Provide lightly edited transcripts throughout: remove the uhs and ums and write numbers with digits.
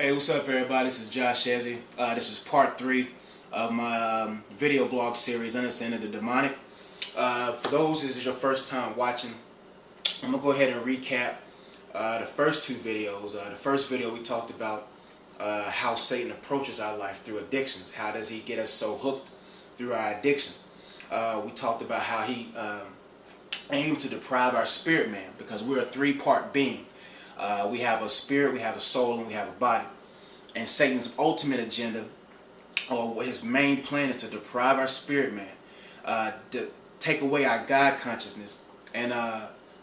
Hey, what's up, everybody? This is Josh Shezzy. This is part 3 of my video blog series, Understanding the Demonic. For those, this is your first time watching, I'm going to go ahead and recap the first 2 videos. The first video we talked about how Satan approaches our life through addictions. How does he get us so hooked through our addictions? We talked about how he aims to deprive our spirit man, because we're a 3-part being. We have a spirit, we have a soul, and we have a body. And Satan's ultimate agenda, or his main plan, is to deprive our spirit man, to take away our God consciousness, and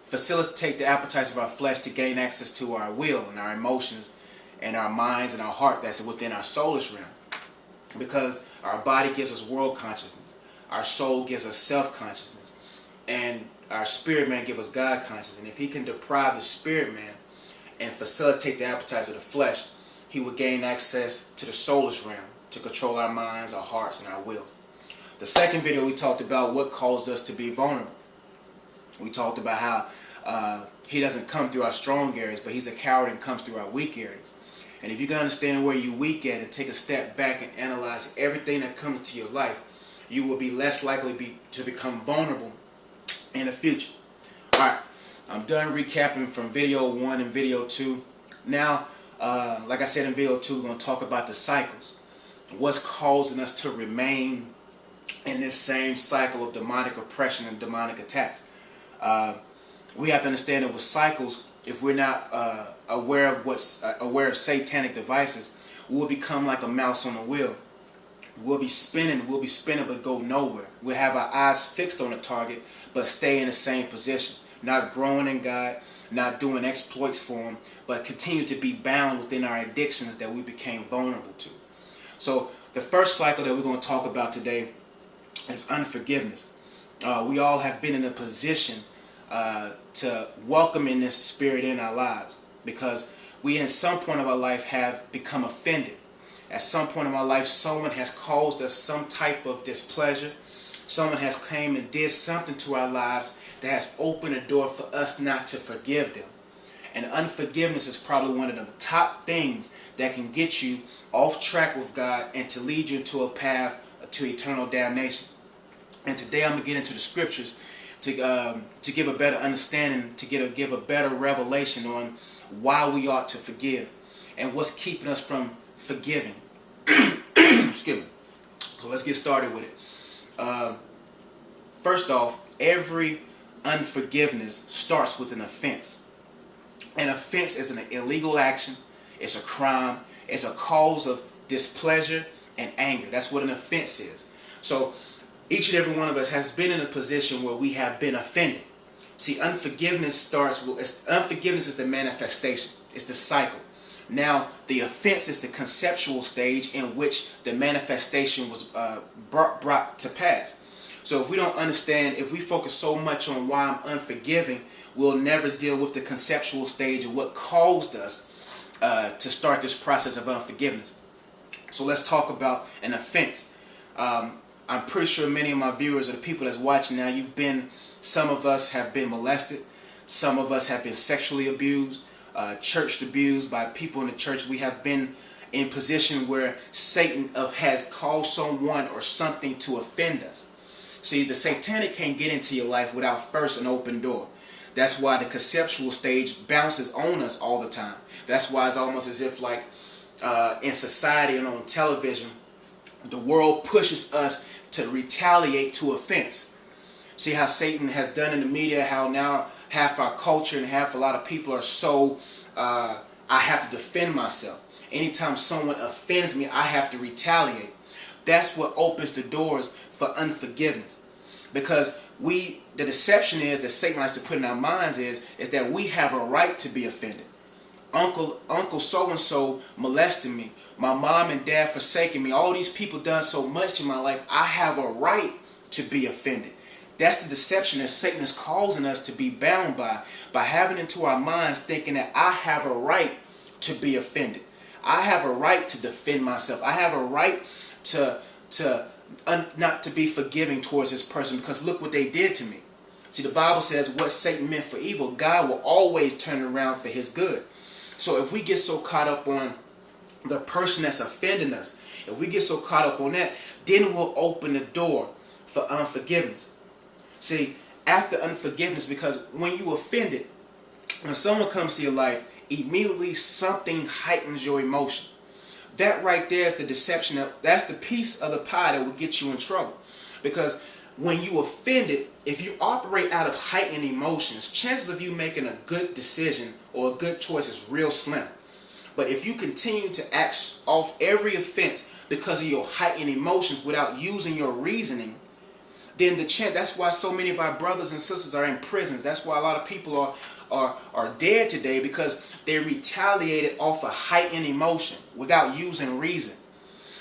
facilitate the appetites of our flesh to gain access to our will and our emotions and our minds and our heart that's within our soulish realm. Because our body gives us world consciousness, our soul gives us self-consciousness, and our spirit man gives us God consciousness. And if he can deprive the spirit man and facilitate the appetites of the flesh, he would gain access to the soulish realm to control our minds, our hearts, and our wills. The second video, we talked about what caused us to be vulnerable. We talked about how he doesn't come through our strong areas, but he's a coward and comes through our weak areas. And if you can understand where you're weak at and take a step back and analyze everything that comes to your life, you will be less likely to become vulnerable in the future. Alright, I'm done recapping from video 1 and video 2. Now, like I said in video 2, we're going to talk about the cycles. What's causing us to remain in this same cycle of demonic oppression and demonic attacks. We have to understand that with cycles, if we're not aware of satanic devices, we'll become like a mouse on a wheel. We'll be spinning, but go nowhere. We'll have our eyes fixed on a target, but stay in the same position. Not growing in God, not doing exploits for him, but continue to be bound within our addictions that we became vulnerable to. So the first cycle that we're going to talk about today is unforgiveness. We all have been in a position to welcome in this spirit in our lives, because we in some point of our life have become offended. At some point in our life, someone has caused us some type of displeasure. Someone has came and did something to our lives that has opened a door for us not to forgive them. And unforgiveness is probably one of the top things that can get you off track with God and to lead you into a path to eternal damnation. And today I'm going to get into the scriptures to give a better understanding, to give a better revelation on why we ought to forgive and what's keeping us from forgiving. Excuse me. So let's get started with it. First off, every unforgiveness starts with an offense. An offense is an illegal action. It's a crime. It's a cause of displeasure and anger. That's what an offense is. So each and every one of us has been in a position where we have been offended. See, unforgiveness is the manifestation. It's the cycle. Now, the offense is the conceptual stage in which the manifestation was brought to pass. So if we don't understand, if we focus so much on why I'm unforgiving, we'll never deal with the conceptual stage of what caused us to start this process of unforgiveness. So let's talk about an offense. I'm pretty sure many of my viewers or the people that's watching now, some of us have been molested. Some of us have been sexually abused, church abused by people in the church. We have been in position where Satan has caused someone or something to offend us. See, the satanic can't get into your life without first an open door. That's why the conceptual stage bounces on us all the time. That's why it's almost as if, like in society and on television, the world pushes us to retaliate to offense. See how Satan has done in the media, how now half our culture and half a lot of people are so, I have to defend myself. Anytime someone offends me, I have to retaliate. That's what opens the doors for unforgiveness. Because the deception is that Satan likes to put in our minds is that we have a right to be offended. Uncle so-and-so molested me. My mom and dad forsaken me. All these people done so much in my life. I have a right to be offended. That's the deception that Satan is causing us to be bound by having into our minds thinking that I have a right to be offended. I have a right to defend myself. I have a right not to be forgiving towards this person because look what they did to me. See, the Bible says what Satan meant for evil, God will always turn it around for his good. So if we get so caught up on the person that's offending us. If we get so caught up on that, then we'll open the door for unforgiveness. See, after unforgiveness, because when you offended, when someone comes to your life, immediately something heightens your emotion. That right there is the deception. That's the piece of the pie that will get you in trouble. Because when you offended, if you operate out of heightened emotions, chances of you making a good decision or a good choice is real slim. But if you continue to act off every offense because of your heightened emotions without using your reasoning, then that's why so many of our brothers and sisters are in prisons. That's why a lot of people are dead today, because they retaliated off a heightened emotion without using reason.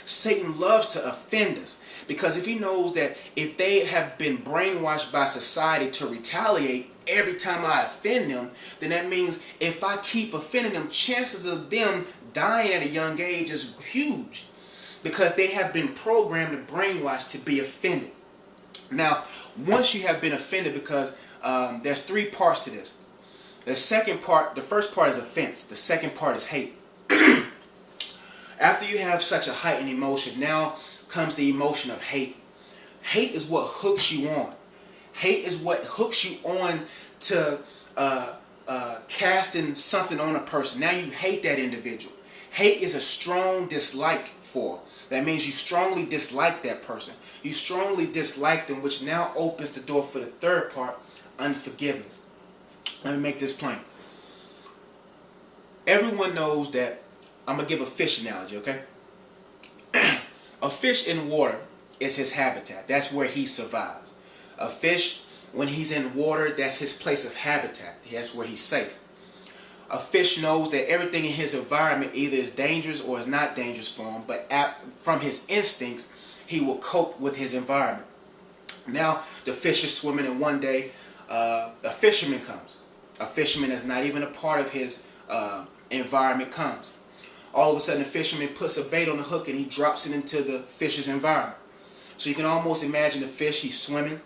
Satan loves to offend us, because if he knows that if they have been brainwashed by society to retaliate every time I offend them, then that means if I keep offending them, chances of them dying at a young age is huge, because they have been programmed and brainwashed to be offended. Now, once you have been offended, because there's three parts to this. The first part is offense. The second part is hate. After you have such a heightened emotion, now comes the emotion of hate. Hate is what hooks you on. Hate is what hooks you on to casting something on a person. Now you hate that individual. Hate is a strong dislike for. That means you strongly dislike that person. You strongly dislike them, which now opens the door for the third part, unforgiveness. Let me make this plain. Everyone knows that, I'm going to give a fish analogy, okay? A fish in water is his habitat. That's where he survives. A fish, when he's in water, that's his place of habitat. That's where he's safe. A fish knows that everything in his environment either is dangerous or is not dangerous for him, but from his instincts, he will cope with his environment. Now, the fish is swimming, and one day, a fisherman comes. A fisherman is not even a part of his environment comes. All of a sudden, the fisherman puts a bait on the hook and he drops it into the fish's environment. So you can almost imagine the fish, he's swimming,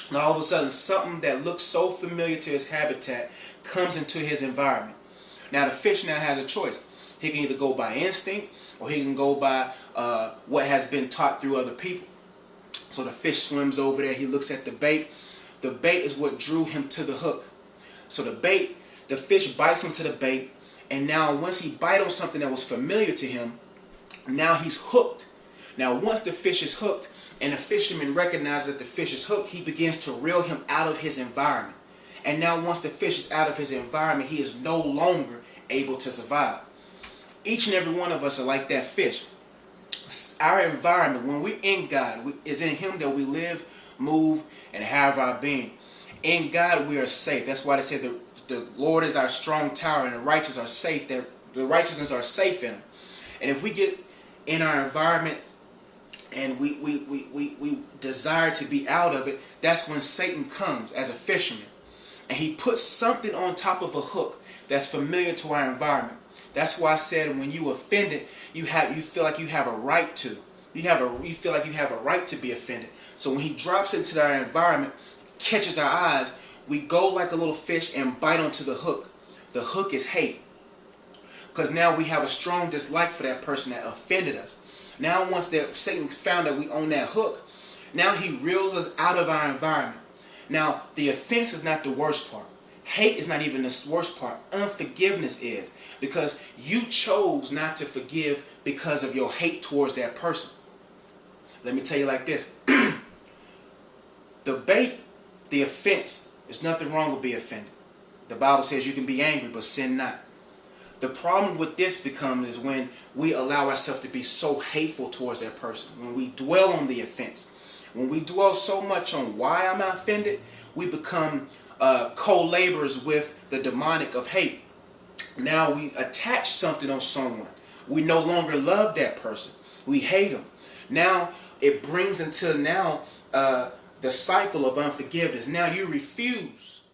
and all of a sudden something that looks so familiar to his habitat comes into his environment. Now the fish now has a choice. He can either go by instinct, or he can go by what has been taught through other people. So the fish swims over there, he looks at the bait. The bait is what drew him to the hook. So the fish bites into the bait, and now once he bites on something that was familiar to him, now he's hooked. Now once the fish is hooked, and the fisherman recognizes that the fish is hooked, he begins to reel him out of his environment. And now once the fish is out of his environment, he is no longer able to survive. Each and every one of us are like that fish. Our environment, when we're in God, is in Him that we live, move, and have our being. In God we are safe. That's why they say the Lord is our strong tower, and the righteous are safe. The righteousness are safe in Him. And if we get in our environment and we desire to be out of it, that's when Satan comes as a fisherman. And he puts something on top of a hook that's familiar to our environment. That's why I said when you offended, you feel like you have a right to. You feel like you have a right to be offended. So when he drops into our environment, catches our eyes, we go like a little fish and bite onto the hook. The hook is hate. Because now we have a strong dislike for that person that offended us. Now once Satan found that we own that hook, now he reels us out of our environment. Now the offense is not the worst part. Hate is not even the worst part. Unforgiveness is. Because you chose not to forgive because of your hate towards that person. Let me tell you like this. The offense, there's nothing wrong with being offended. The Bible says you can be angry, but sin not. The problem with this is when we allow ourselves to be so hateful towards that person. When we dwell on the offense. When we dwell so much on why I'm offended, we become co-laborers with the demonic of hate. Now we attach something on someone. We no longer love that person. We hate them. Now it brings into the cycle of unforgiveness. Now you refuse